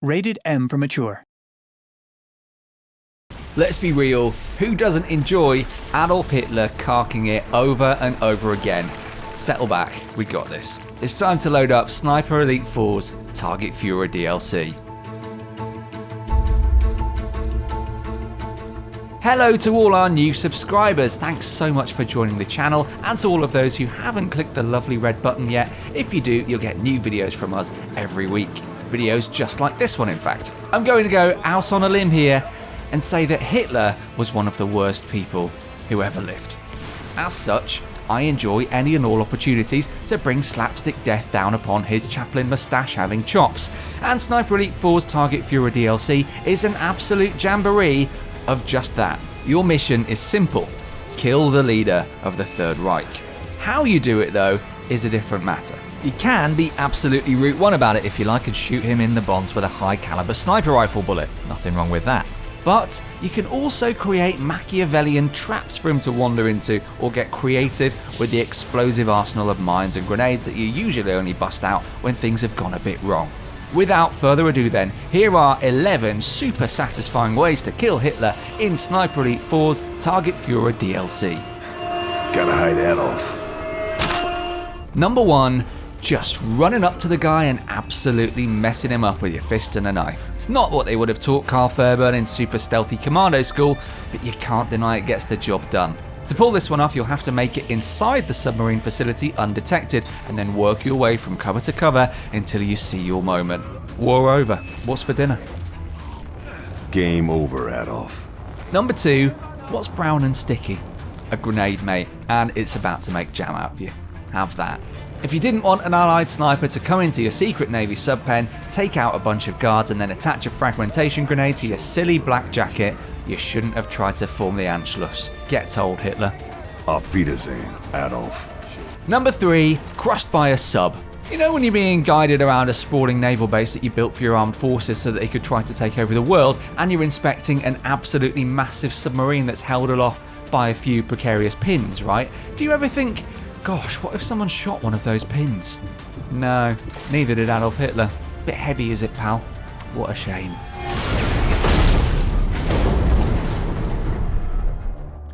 Rated M for mature. Let's be real, who doesn't enjoy Adolf Hitler carking it over and over again? Settle back, we got this. It's time to load up Sniper Elite 4's Target Fuhrer DLC. Hello to all our new subscribers, thanks so much for joining the channel, and to all of those who haven't clicked the lovely red button yet, if you do, you'll get new videos from us every week. Videos just like this one, in fact. I'm going to go out on a limb here and say that Hitler was one of the worst people who ever lived. As such, I enjoy any and all opportunities to bring slapstick death down upon his Chaplin-moustache-having chops, and Sniper Elite 4's Target Fuhrer DLC is an absolute jamboree of just that. Your mission is simple: kill the leader of the Third Reich. How you do it, though, is a different matter. You can be absolutely Route 1 about it if you like and shoot him in the bonds with a high-caliber sniper rifle bullet. Nothing wrong with that. But you can also create Machiavellian traps for him to wander into, or get creative with the explosive arsenal of mines and grenades that you usually only bust out when things have gone a bit wrong. Without further ado then, here are 11 super satisfying ways to kill Hitler in Sniper Elite 4's Target Fuhrer DLC. Gotta hide Adolf. Number 1. Just running up to the guy and absolutely messing him up with your fist and a knife. It's not what they would have taught Carl Fairburn in Super Stealthy Commando School, but you can't deny it gets the job done. To pull this one off, you'll have to make it inside the submarine facility undetected, and then work your way from cover to cover until you see your moment. War over. What's for dinner? Game over, Adolf. Number 2. What's brown and sticky? A grenade, mate, and it's about to make jam out of you. Have that. If you didn't want an allied sniper to come into your secret Navy subpen, take out a bunch of guards and then attach a fragmentation grenade to your silly black jacket, you shouldn't have tried to form the Anschluss. Get told, Hitler. Auf Wiedersehen, Adolf. Number 3. Crushed by a sub. You know when you're being guided around a sprawling naval base that you built for your armed forces so that they could try to take over the world, and you're inspecting an absolutely massive submarine that's held aloft by a few precarious pins, right? Do you ever think, gosh, what if someone shot one of those pins? No, neither did Adolf Hitler. Bit heavy, is it, pal? What a shame.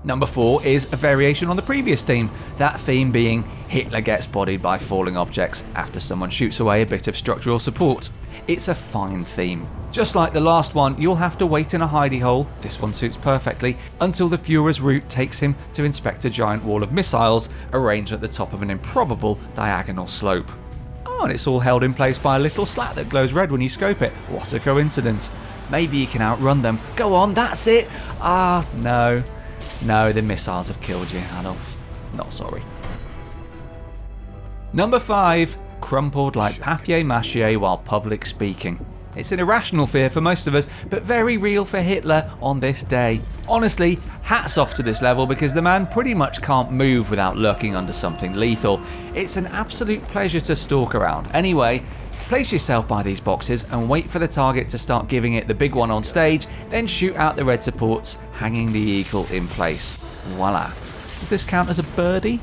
Number 4 is a variation on the previous theme, that theme being Hitler gets bodied by falling objects after someone shoots away a bit of structural support. It's a fine theme. Just like the last one, you'll have to wait in a hidey hole, this one suits perfectly, until the Fuhrer's route takes him to inspect a giant wall of missiles arranged at the top of an improbable diagonal slope. Oh, and it's all held in place by a little slat that glows red when you scope it. What a coincidence. Maybe you can outrun them. Go on, that's it. No. No, the missiles have killed you, Adolf. Not sorry. Number 5. Crumpled like papier-mâché while public speaking. It's an irrational fear for most of us, but very real for Hitler on this day. Honestly, hats off to this level because the man pretty much can't move without lurking under something lethal. It's an absolute pleasure to stalk around. Anyway, place yourself by these boxes and wait for the target to start giving it the big one on stage, then shoot out the red supports, hanging the eagle in place. Voila. Does this count as a birdie?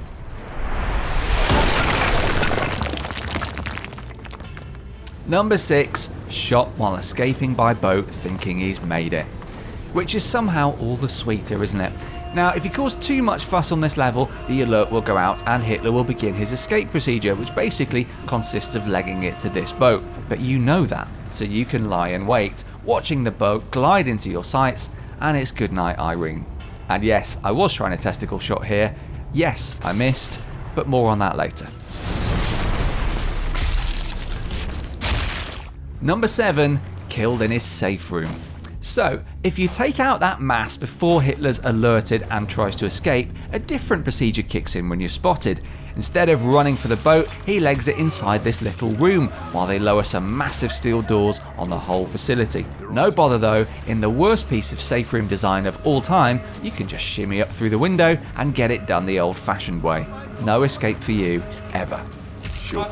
Number 6. Shot while escaping by boat thinking he's made it. Which is somehow all the sweeter, isn't it? Now, if you cause too much fuss on this level, the alert will go out and Hitler will begin his escape procedure, which basically consists of legging it to this boat. But you know that, so you can lie in wait, watching the boat glide into your sights, and it's goodnight, Irene. And yes, I was trying a testicle shot here. Yes, I missed, but more on that later. Number 7. Killed in his safe room. So, if you take out that mass before Hitler's alerted and tries to escape, a different procedure kicks in when you're spotted. Instead of running for the boat, he legs it inside this little room while they lower some massive steel doors on the whole facility. No bother though, in the worst piece of safe room design of all time, you can just shimmy up through the window and get it done the old-fashioned way. No escape for you, ever. Sure.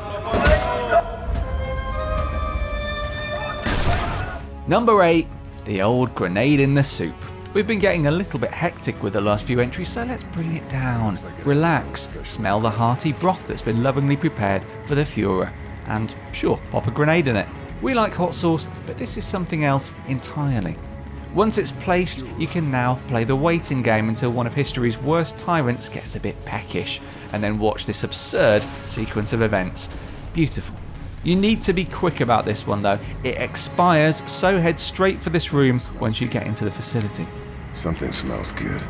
Number 8. The old grenade in the soup. We've been getting a little bit hectic with the last few entries, so let's bring it down. Relax, smell the hearty broth that's been lovingly prepared for the Fuhrer, and sure, pop a grenade in it. We like hot sauce, but this is something else entirely. Once it's placed, you can now play the waiting game until one of history's worst tyrants gets a bit peckish, and then watch this absurd sequence of events. Beautiful. You need to be quick about this one though. It expires, so head straight for this room once you get into the facility. Something smells good.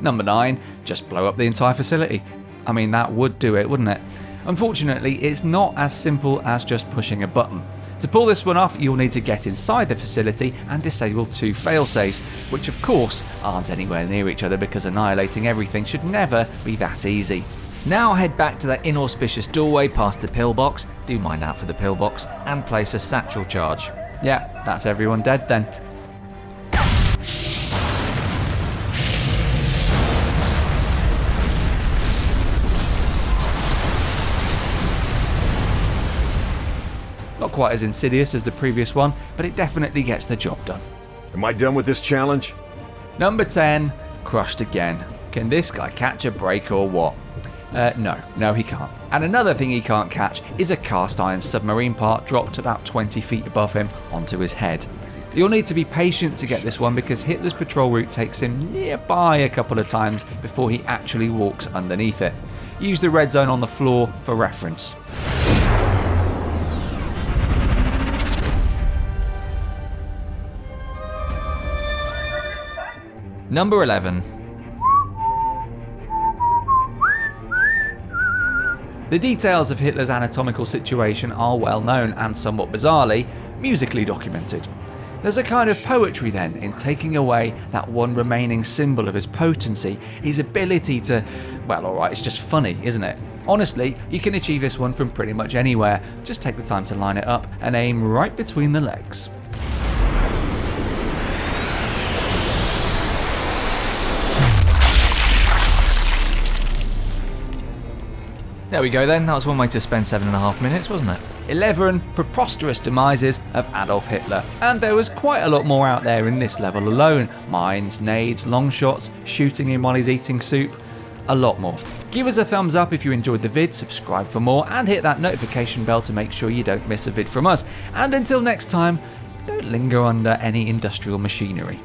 Number 9, just blow up the entire facility. I mean, that would do it, wouldn't it? Unfortunately, it's not as simple as just pushing a button. To pull this one off, you'll need to get inside the facility and disable 2 failsafes, which of course aren't anywhere near each other because annihilating everything should never be that easy. Now head back to that inauspicious doorway past the pillbox, do mine out for the pillbox, and place a satchel charge. Yeah, that's everyone dead then. Not quite as insidious as the previous one, but it definitely gets the job done. Am I done with this challenge? Number 10, crushed again. Can this guy catch a break or what? No, he can't. And another thing he can't catch is a cast iron submarine part dropped about 20 feet above him onto his head. You'll need to be patient to get this one because Hitler's patrol route takes him nearby a couple of times before he actually walks underneath it. Use the red zone on the floor for reference. Number 11. The details of Hitler's anatomical situation are well known and somewhat bizarrely, musically documented. There's a kind of poetry then in taking away that one remaining symbol of his potency, his ability to, well alright, it's just funny, isn't it? Honestly, you can achieve this one from pretty much anywhere, just take the time to line it up and aim right between the legs. There we go then, that was one way to spend 7.5 minutes, wasn't it? 11 preposterous demises of Adolf Hitler. And there was quite a lot more out there in this level alone. Mines, nades, long shots, shooting him while he's eating soup. A lot more. Give us a thumbs up if you enjoyed the vid, subscribe for more, and hit that notification bell to make sure you don't miss a vid from us. And until next time, don't linger under any industrial machinery.